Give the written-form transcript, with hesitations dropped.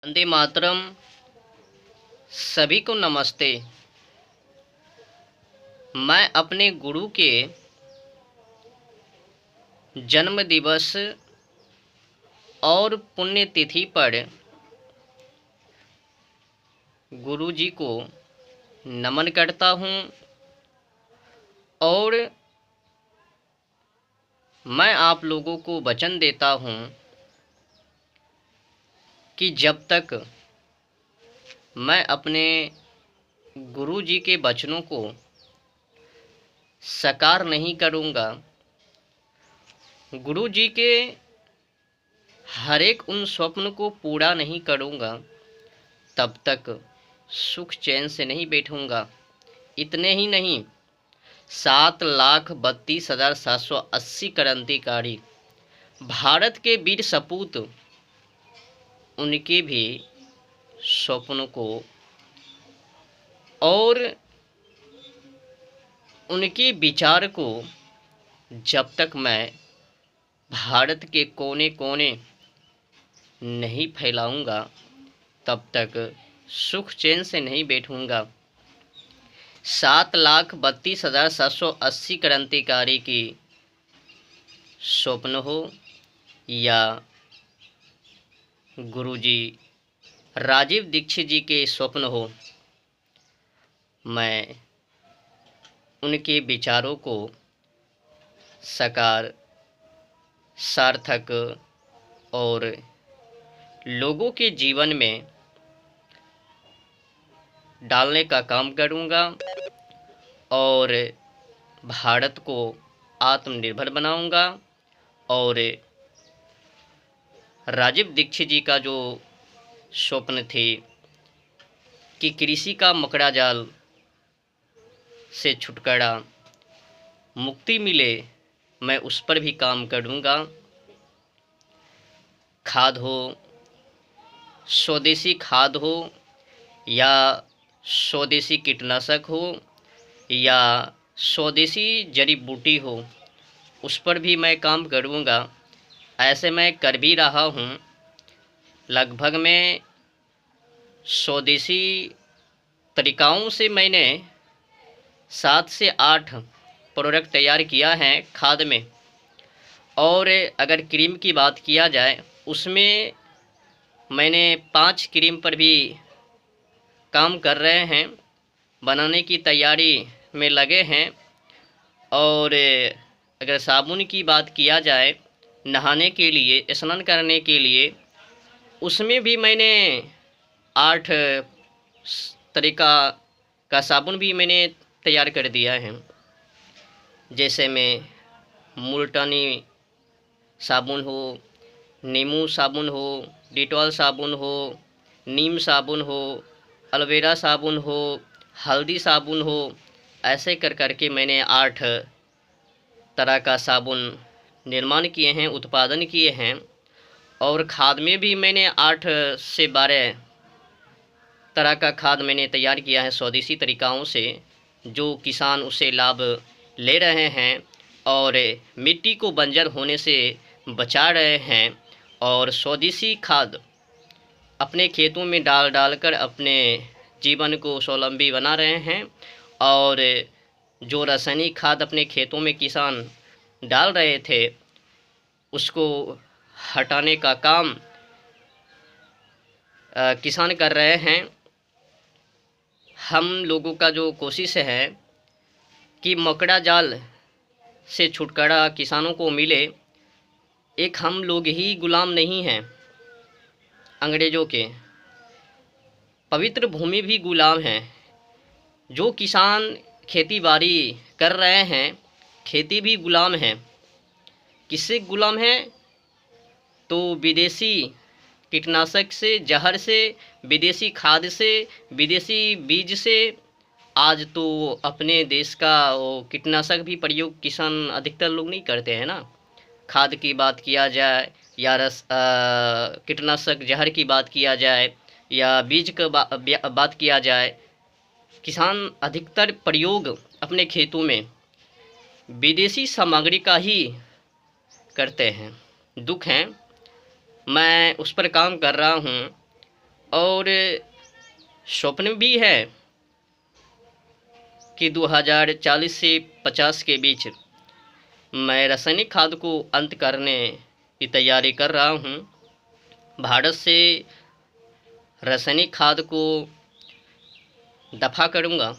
वंदे मातरम। सभी को नमस्ते। मैं अपने गुरु के जन्म दिवस और पुण्यतिथि पर गुरु जी को नमन करता हूँ और मैं आप लोगों को वचन देता हूँ कि जब तक मैं अपने गुरु जी के वचनों को साकार नहीं करूँगा, गुरु जी के हर एक उन स्वप्न को पूरा नहीं करूँगा, तब तक सुख चैन से नहीं बैठूँगा। इतने ही नहीं, 7,32,780 क्रांतिकारी भारत के वीर सपूत, उनके भी स्वप्न को और उनके विचार को जब तक मैं भारत के कोने कोने नहीं फैलाऊंगा, तब तक सुख चैन से नहीं बैठूंगा। 7,32,780 क्रांतिकारी की स्वप्न हो या गुरुजी राजीव दीक्षित जी के स्वप्न हो, मैं उनके विचारों को साकार, सार्थक और लोगों के जीवन में डालने का काम करूंगा और भारत को आत्मनिर्भर बनाऊंगा। और राजीव दीक्षित जी का जो स्वप्न थे कि कृषि का मकड़ा जाल से छुटकारा, मुक्ति मिले, मैं उस पर भी काम करूंगा। खाद हो, स्वदेशी खाद हो या स्वदेशी कीटनाशक हो या स्वदेशी जड़ी बूटी हो, उस पर भी मैं काम करूंगा। ऐसे मैं कर भी रहा हूं। लगभग मैं स्वदेशी तरीकाओं से मैंने 7 से 8 प्रोडक्ट तैयार किया है खाद में। और अगर क्रीम की बात किया जाए, उसमें मैंने 5 क्रीम पर भी काम कर रहे हैं, बनाने की तैयारी में लगे हैं। और अगर साबुन की बात किया जाए, नहाने के लिए, स्नान करने के लिए, उसमें भी मैंने 8 तरीका का साबुन भी मैंने तैयार कर दिया है। जैसे में मुल्तानी साबुन हो, नींबू साबुन हो, डिटॉल साबुन हो, नीम साबुन हो, एलोवेरा साबुन हो, हल्दी साबुन हो, ऐसे कर करके मैंने 8 तरह का साबुन निर्माण किए हैं, उत्पादन किए हैं। और खाद में भी मैंने 8 से 12 तरह का खाद मैंने तैयार किया है स्वदेशी तरीकाओं से, जो किसान उससे लाभ ले रहे हैं और मिट्टी को बंजर होने से बचा रहे हैं। और स्वदेशी खाद अपने खेतों में डाल डालकर अपने जीवन को स्वावलंबी बना रहे हैं। और जो रासायनिक खाद अपने खेतों में किसान डाल रहे थे, उसको हटाने का काम किसान कर रहे हैं। हम लोगों का जो कोशिश है कि मकड़ा जाल से छुटकारा किसानों को मिले। एक हम लोग ही गुलाम नहीं हैं अंग्रेज़ों के, पवित्र भूमि भी गुलाम हैं। जो किसान खेती बाड़ी कर रहे हैं, खेती भी गुलाम है। किससे गुलाम है? तो विदेशी कीटनाशक से, जहर से, विदेशी खाद से, विदेशी बीज से। आज तो अपने देश का वो कीटनाशक भी प्रयोग किसान अधिकतर लोग नहीं करते हैं ना। खाद की बात किया जाए या कीटनाशक जहर की बात किया जाए या बीज का बात किया जाए, किसान अधिकतर प्रयोग अपने खेतों में विदेशी सामग्री का ही करते हैं। दुख है, मैं उस पर काम कर रहा हूँ और स्वप्न भी है कि 2040 से 50 के बीच मैं रासायनिक खाद को अंत करने की तैयारी कर रहा हूँ। भारत से रासायनिक खाद को दफ़ा करूँगा।